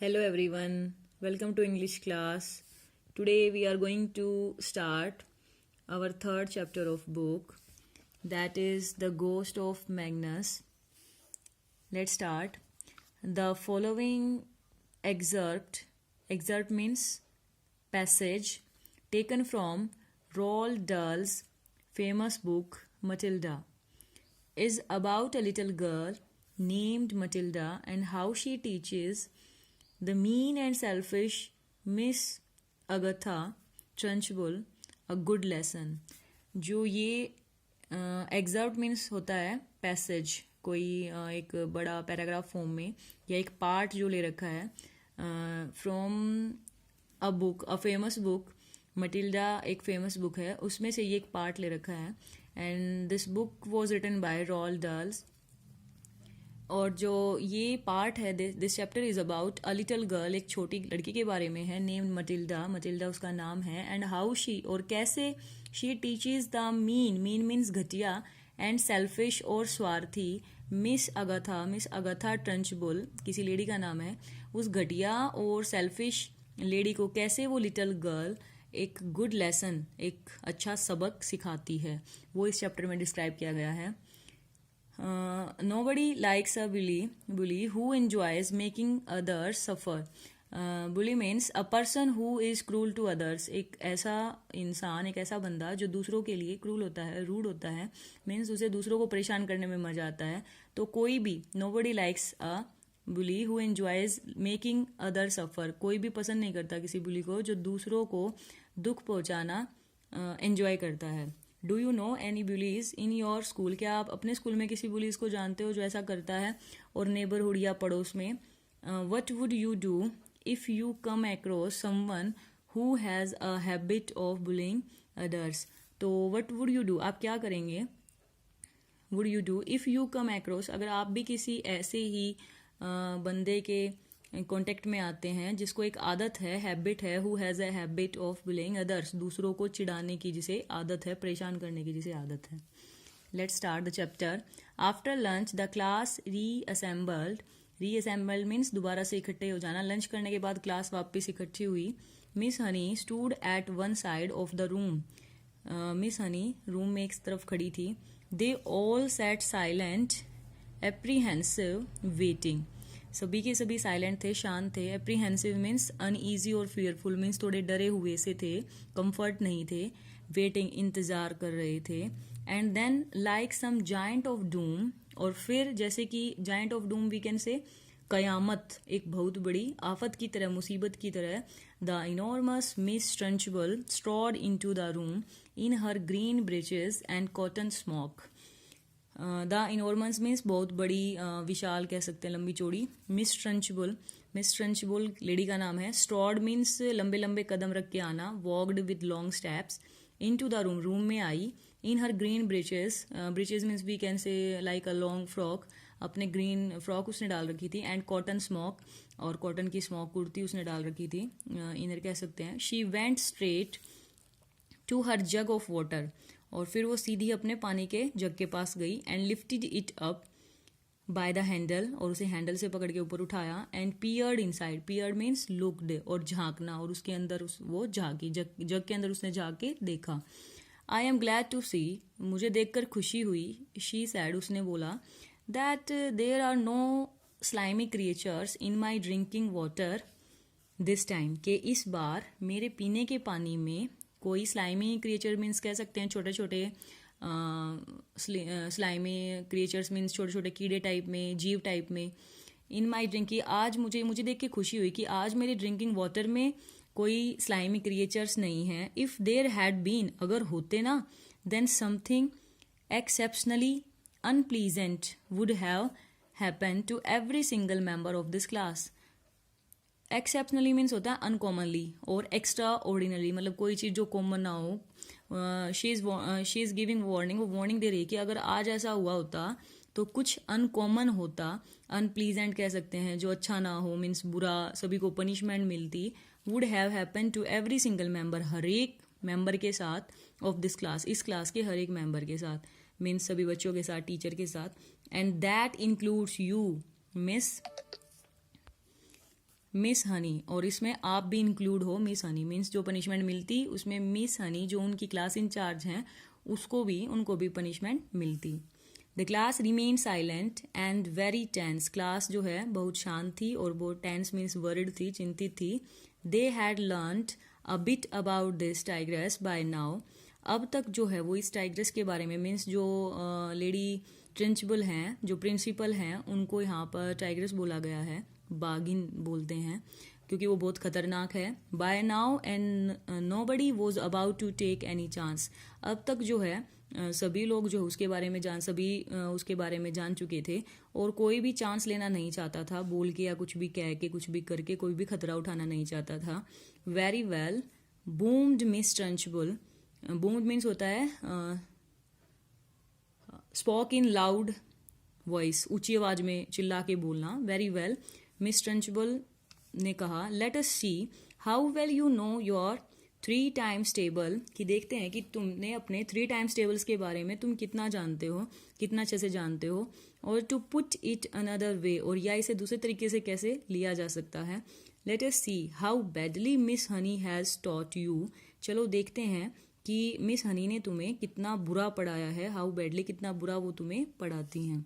Hello everyone, welcome to English class. Today we are going to start our third chapter of book, that is The Ghost of Magnus. Let's start. The following excerpt means passage, taken from Roald Dahl's famous book Matilda, is about a little girl named Matilda and how she teaches the mean and selfish Miss Agatha Trunchbull a good lesson. जो ये exert means होता है passage, कोई एक बड़ा paragraph form में या एक पार्ट जो ले रखा है from a book, a famous book. Matilda एक फेमस बुक है, उसमें से ये एक पार्ट ले रखा है. And this book was written by Roald Dahl's. और जो ये पार्ट है, this chapter is about a little girl, एक छोटी लड़की के बारे में है, नेम्ड मटिल्डा. मटिल्डा उसका नाम है. एंड हाउ शी, और कैसे, she teaches the mean means घटिया, एंड सेल्फिश और स्वार्थी मिस अगाथा ट्रंचबुल, किसी लेडी का नाम है, उस घटिया और सेल्फिश लेडी को कैसे वो लिटिल गर्ल एक गुड लेसन, एक अच्छा सबक सिखाती है, वो इस चैप्टर में डिस्क्राइब किया गया है. Nobody likes a bully who enjoys making others suffer. Bully means a person who is cruel to others. एक ऐसा इंसान, एक ऐसा बंदा जो दूसरों के लिए क्रूल होता है, रूड होता है, मीन्स उसे दूसरों को परेशान करने में मजा आता है. तो कोई भी, nobody likes a bully who enjoys making others suffer. कोई भी पसंद नहीं करता किसी बुली को जो दूसरों को दुख पहुंचाना एंजॉय करता है. Do you know any bullies in your school? क्या आप अपने स्कूल में किसी बुलीज को जानते हो जो ऐसा करता है? और नेबरहुड या पड़ोस में. What would you do if you come across someone who has a habit of bullying others? तो वट वुड यू डू, आप क्या करेंगे? Would you do if you come across, अगर आप भी किसी ऐसे ही बंदे के कॉन्टेक्ट में आते हैं जिसको एक आदत है, हैबिट है, who has a habit of bullying others, दूसरों को चिढ़ाने की जिसे आदत है, परेशान करने की जिसे आदत है. Let's start the chapter. After lunch the class reassembled means दोबारा से इकट्ठे हो जाना. लंच करने के बाद क्लास वापस इकट्ठी हुई. Miss Honey stood at one side of the room. Miss Honey room में एक तरफ खड़ी थी. They all sat silent apprehensive waiting. सभी के सभी साइलेंट थे, शांत थे. एप्रीहेंसिव मीन्स अनईजी और फियरफुल मीन्स थोड़े डरे हुए से थे, कंफर्ट नहीं थे. वेटिंग इंतजार कर रहे थे. And then like some giant of doom, और फिर जैसे कि giant of doom we can say कयामत, एक बहुत बड़ी आफत की तरह, मुसीबत की तरह. The enormous Miss Trunchbull strode into the room in her green breeches and cotton smock. The enormous means बहुत बड़ी, विशाल कह सकते हैं, लंबी चौड़ी. मिस ट्रंचबुल लेडी का नाम है. स्ट्रॉड मीन्स लंबे लंबे कदम रख के आना. Walked with long steps. Into the room में आई. In her green breeches means we can say like a long frock, अपने ग्रीन फ्रॉक उसने डाल रखी थी. एंड कॉटन स्मोक, और कॉटन की स्मोक कुर्ती उसने डाल रखी थी, इनर कह सकते हैं. She went straight to her jug of water, और फिर वो सीधी अपने पानी के जग के पास गई. And lifted it up by the handle, और उसे हैंडल से पकड़ के ऊपर उठाया. And peered inside, peered means looked, और झांकना, और उसके अंदर वो झांकी, जग के अंदर उसने झांक के देखा. I am glad to see, मुझे देखकर खुशी हुई. शी सैड, उसने बोला. That there are no slimy creatures in my drinking water this time, के इस बार मेरे पीने के पानी में कोई स्लाइमी क्रिएचर मीन्स कह सकते हैं छोटे छोटे, स्लाइमी क्रिएचर्स मीन्स छोटे छोटे कीड़े टाइप में, जीव टाइप में. इन माई ड्रिंकिंग, आज मुझे देख के खुशी हुई कि आज मेरे ड्रिंकिंग वाटर में कोई स्लाइमी क्रिएचर्स नहीं हैं. इफ़ देयर हैड बीन, अगर होते ना, then something exceptionally unpleasant would have happen to every single member of this class. Exceptionally means होता है अनकॉमनली, और एक्स्ट्रा ऑर्डिनरी मतलब कोई चीज़ जो कॉमन ना हो. शी इज़ गिविंग वार्निंग, वो वार्निंग दे रही है कि अगर आज ऐसा हुआ होता तो कुछ अनकॉमन होता. अनप्लीजेंट कह सकते हैं, जो अच्छा ना हो, मीन्स बुरा, सभी को पनिशमेंट मिलती. Would have happen to every single member, हर एक मेंबर के साथ, ऑफ दिस क्लास, इस क्लास के हर एक मेंबर के साथ, मीन्स सभी बच्चों के साथ, टीचर के साथ. And that includes you miss miss Honey, और इसमें आप भी इंक्लूड हो। मिस हनी मीन्स जो पनिशमेंट मिलती, उसमें मिस हनी जो उनकी क्लास इंचार्ज हैं उनको भी पनिशमेंट मिलती। The class remain silent and very tense, class जो है बहुत शांत थी और बहुत टेंस मीन्स वरिड थी, चिंतित थी। They had learned a bit about this tigress by now, अब तक जो है वो इस टाइग्रेस के बारे में मीन्स जो लेडी ट्रिंचबल हैं, जो प्रिंसिपल हैं, उनको यहाँ पर टाइग्रेस बोला गया है, बागिन बोलते हैं क्योंकि वो बहुत खतरनाक है। By now and nobody was about to take any chance, अब तक जो है सभी लोग जो उसके बारे में उसके बारे में जान चुके थे और कोई भी चांस लेना नहीं चाहता था, बोल के या कुछ भी कह के कुछ भी करके कोई भी खतरा उठाना नहीं चाहता था। Very well boomed Miss Trunchbull, boomed means होता है स्पोक इन लाउड वॉइस, ऊंची आवाज में चिल्ला के बोलना। वेरी वेल मिस ट्रंचबुल ने कहा, let us see how well you know your 3 times table, कि देखते हैं कि तुमने अपने 3 टाइम्स टेबल्स के बारे में तुम कितना जानते हो, कितना अच्छे से जानते हो। और to put it another way, और या इसे दूसरे तरीके से कैसे लिया जा सकता है। Let us see how badly miss Honey has taught you, चलो देखते हैं कि मिस हनी ने तुम्हें कितना बुरा पढ़ाया है। हाउ बैडली कितना बुरा वो तुम्हें पढ़ाती हैं।